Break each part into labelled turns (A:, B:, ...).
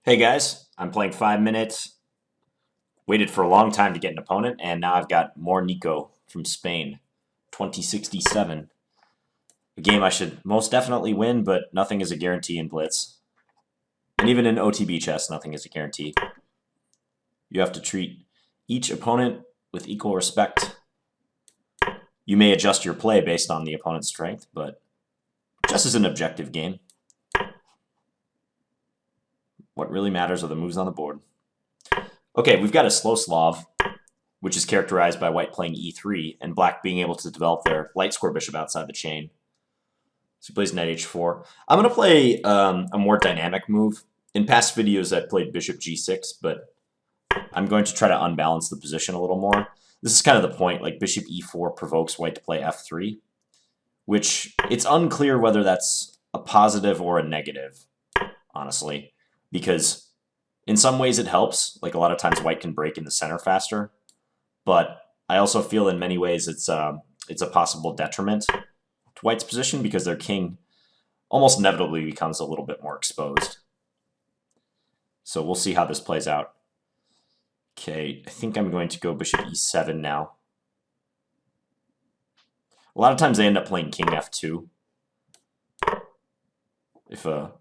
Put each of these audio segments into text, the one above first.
A: Hey guys, I'm playing 5 minutes. Waited for a long time to get an opponent, and now I've got morenico from Spain, 2067. A game I should most definitely win, but nothing is a guarantee in Blitz. And even in OTB chess, nothing is a guarantee. You have to treat each opponent with equal respect. You may adjust your play based on the opponent's strength, but chess is an objective game. What really matters are the moves on the board. Okay, we've got a slow Slav, which is characterized by white playing e3 and black being able to develop their light square bishop outside the chain. So he plays knight h4. I'm going to play a more dynamic move. In past videos, I've played bishop g6, but I'm going to try to unbalance the position a little more. This is kind of the point, like bishop e4 provokes white to play f3, which it's unclear whether that's a positive or a negative, honestly, because in some ways it helps. Like a lot of times white can break in the center faster, but I also feel in many ways it's a possible detriment to white's position because their king almost inevitably becomes a little bit more exposed. So we'll see how this plays out. Okay, I think I'm going to go bishop e7 now. A lot of times they end up playing king f2 if a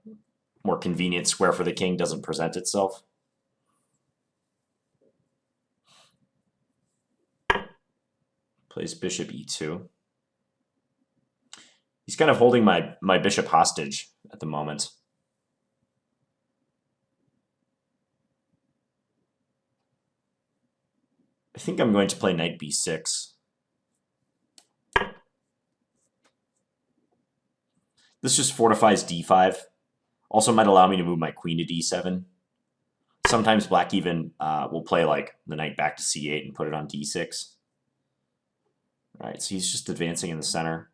A: more convenient square for the king doesn't present itself. Plays bishop e2. He's kind of holding my bishop hostage at the moment. I think I'm going to play knight b6. This just fortifies d5. Also might allow me to move my queen to d7. Sometimes black even will play like the knight back to c8 and put it on d6. All right, so he's just advancing in the center.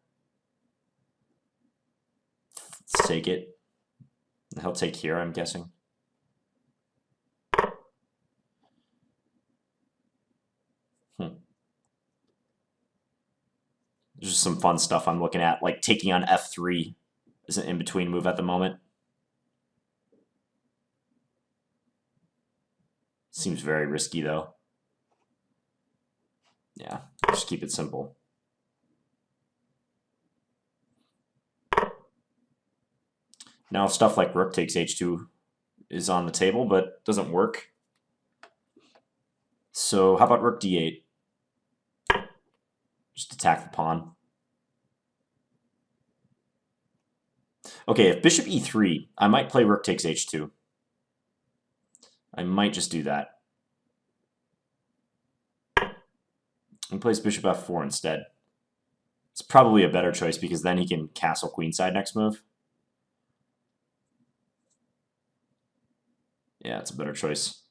A: Let's take it. He'll take here, I'm guessing. There's just some fun stuff I'm looking at, like taking on f3 is an in-between move at the moment. Seems very risky, though. Yeah, just keep it simple. Now stuff like rook takes h2 is on the table, but doesn't work. So how about rook d8? Just attack the pawn. Okay, if bishop e3, I might play rook takes h2. I might just do that. And plays bishop f4 instead. It's probably a better choice because then he can castle queenside next move. Yeah, it's a better choice.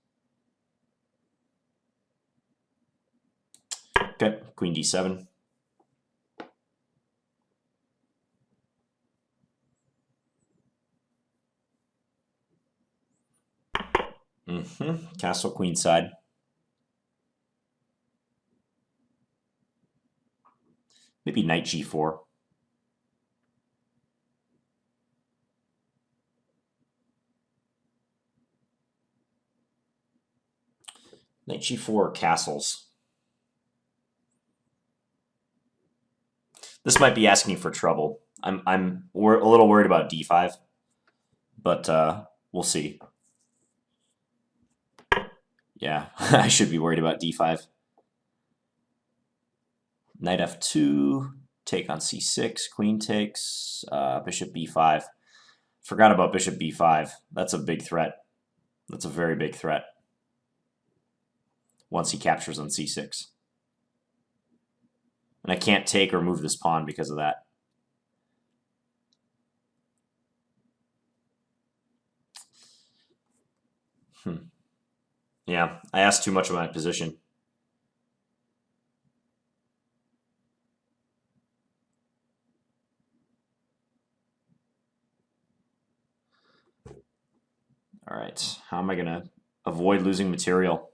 A: Okay, queen d7. Castle queenside. Maybe knight g4. Knight g4 castles. This might be asking for trouble. We're a little worried about d5, but we'll see. Yeah, I should be worried about d5. Knight f2, take on c6, queen takes, bishop b5. Forgot about bishop b5. That's a big threat. That's a very big threat. Once he captures on c6. And I can't take or move this pawn because of that. Yeah, I asked too much of my position. All right, how am I going to avoid losing material?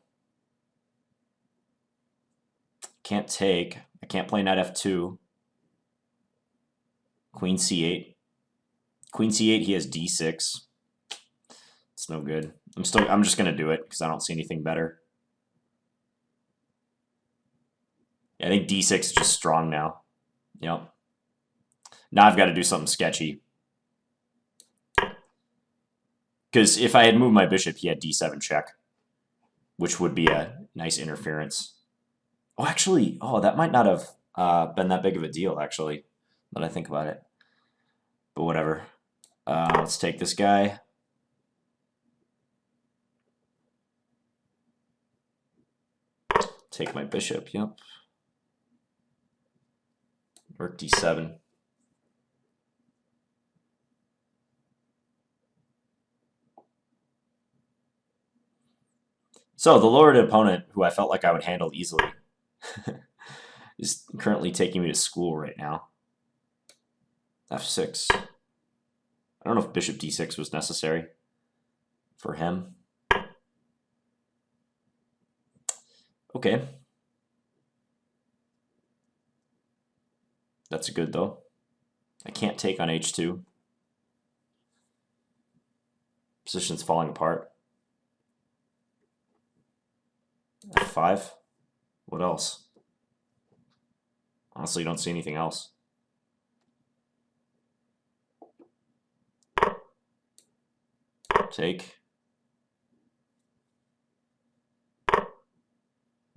A: Can't take. I can't play knight f2. Queen c8. Queen c8, he has d6. It's no good. I'm just gonna do it because I don't see anything better. Yeah, I think d6 is just strong now. Yep. Now I've got to do something sketchy. Because if I had moved my bishop, he had d7 check, which would be a nice interference. Oh, actually, that might not have been that big of a deal, actually, now that I think about it. But whatever. Let's take this guy. Take my bishop, yep. Rook d7. So the lowered opponent, who I felt like I would handle easily, is currently taking me to school right now. f6. I don't know if bishop d6 was necessary for him. Okay. That's good, though. I can't take on h2. Position's falling apart. f5. What else? Honestly, don't see anything else. Take.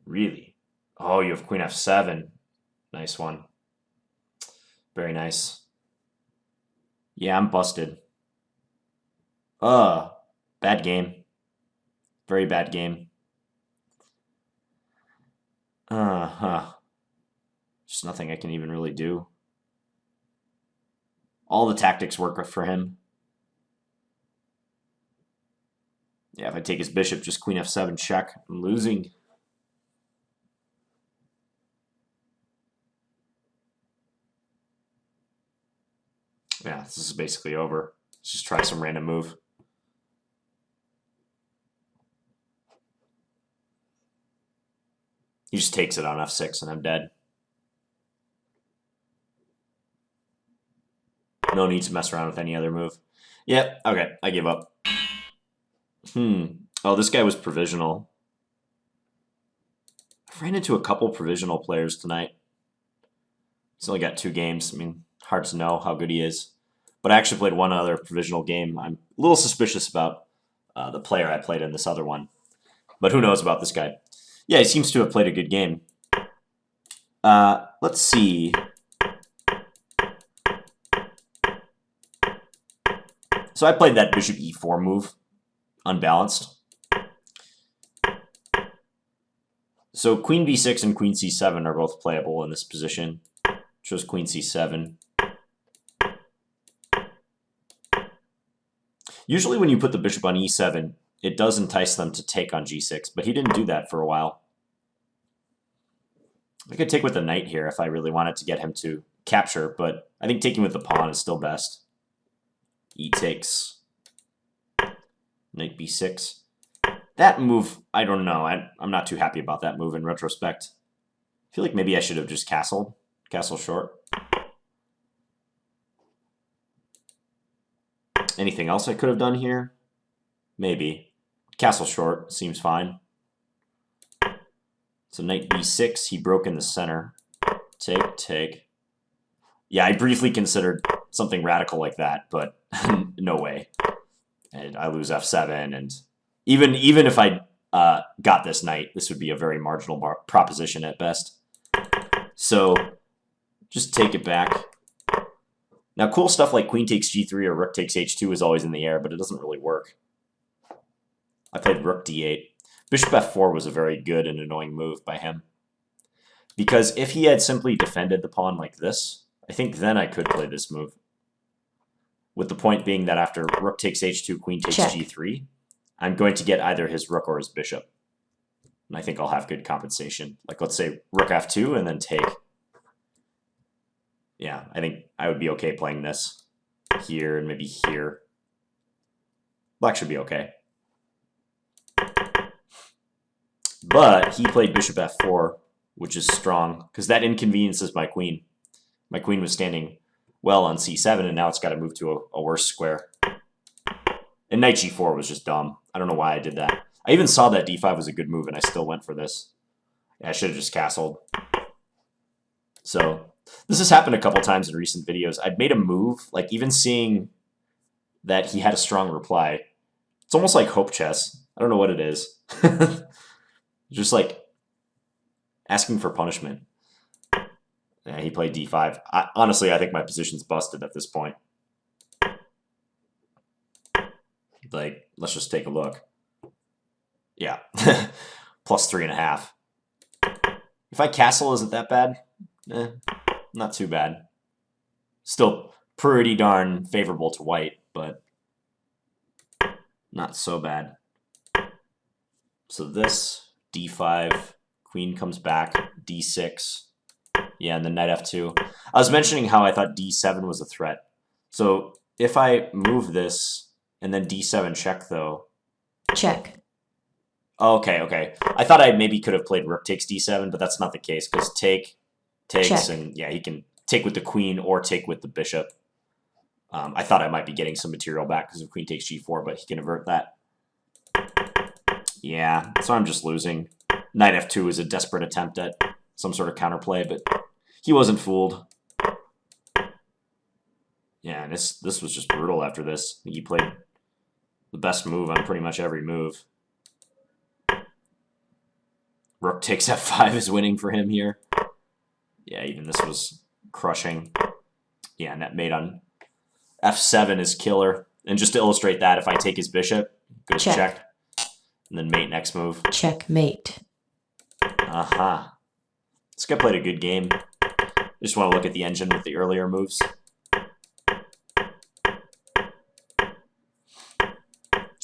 A: Really? Oh, you have queen f7. Nice one. Very nice. Yeah, I'm busted. Bad game. Very bad game. Just nothing I can even really do. All the tactics work for him. Yeah, if I take his bishop, just queen f7 check, I'm losing. Yeah, this is basically over. Let's just try some random move. He just takes it on f6 and I'm dead. No need to mess around with any other move. Yep, okay, I give up. Oh, this guy was provisional. I ran into a couple provisional players tonight. He's only got 2 games. I mean, hard to know how good he is. But I actually played one other provisional game. I'm a little suspicious about the player I played in this other one. But who knows about this guy? Yeah, he seems to have played a good game. Let's see. So I played that bishop e4 move, unbalanced. So queen b6 and queen c7 are both playable in this position. Shows queen c7. Usually when you put the bishop on e7, it does entice them to take on g6, but he didn't do that for a while. I could take with the knight here if I really wanted to get him to capture, but I think taking with the pawn is still best. E takes. Knight b6. That move, I don't know. I'm not too happy about that move in retrospect. I feel like maybe I should have just castled. Castle short. Anything else I could have done here? Maybe. Castle short seems fine. So knight b6, he broke in the center. Take, take. Yeah, I briefly considered something radical like that, but no way. And I lose f7, and even if I got this knight, this would be a very marginal proposition at best. So just take it back. Now, cool stuff like queen takes g3 or rook takes h2 is always in the air, but it doesn't really work. I played rook d8. Bishop f4 was a very good and annoying move by him. Because if he had simply defended the pawn like this, I think then I could play this move. With the point being that after rook takes h2, queen takes g3, I'm going to get either his rook or his bishop. And I think I'll have good compensation. Like, let's say rook f2 and then take. Yeah, I think I would be okay playing this here and maybe here. Black should be okay. But he played bishop f4, which is strong, because that inconveniences my queen. My queen was standing well on c7, and now it's got to move to a worse square. And knight g4 was just dumb. I don't know why I did that. I even saw that d5 was a good move, and I still went for this. Yeah, I should have just castled. So this has happened a couple times in recent videos. I'd made a move, like even seeing that he had a strong reply. It's almost like hope chess. I don't know what it is. Just like asking for punishment. Yeah, he played d5. Honestly, I think my position's busted at this point. Like, let's just take a look. Yeah. Plus 3.5. If I castle, is it that bad? Not too bad. Still pretty darn favorable to white, but not so bad. So this, d5, queen comes back, d6. Yeah, and then knight f2. I was mentioning how I thought d7 was a threat. So if I move this and then d7 check, though.
B: Check.
A: Okay, okay. I thought I maybe could have played rook takes d7, but that's not the case, because takes, check. And yeah, he can take with the queen or take with the bishop. I thought I might be getting some material back because of queen takes g4, but he can avert that. Yeah, so I'm just losing. Knight f2 is a desperate attempt at some sort of counterplay, but he wasn't fooled. Yeah, and this was just brutal after this. I think he played the best move on pretty much every move. Rook takes f5 is winning for him here. Yeah, even this was crushing. Yeah, and that mate on f7 is killer. And just to illustrate that, if I take his bishop, goes check. And then mate next move.
B: Checkmate.
A: Aha. This guy played a good game. Just want to look at the engine with the earlier moves.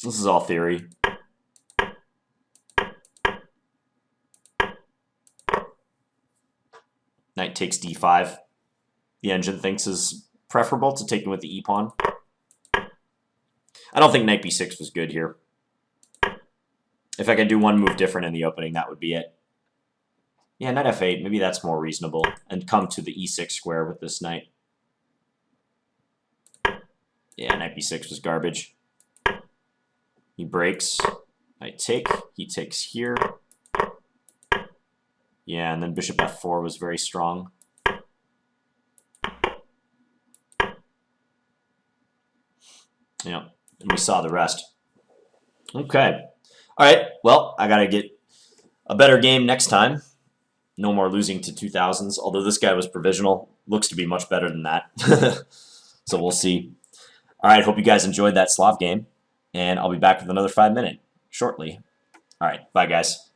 A: This is all theory. Knight takes d5. The engine thinks is preferable to taking with the e-pawn. I don't think knight b6 was good here. If I could do one move different in the opening, that would be it. Yeah, knight f8, maybe that's more reasonable. And come to the e6 square with this knight. Yeah, knight b6 was garbage. He breaks. I take. He takes here. Yeah, and then bishop f4 was very strong. Yeah, and we saw the rest. Okay. All right, well, I got to get a better game next time. No more losing to 2000s, although this guy was provisional. Looks to be much better than that. So we'll see. All right, hope you guys enjoyed that Slav game, and I'll be back with another 5 minute shortly. All right, bye, guys.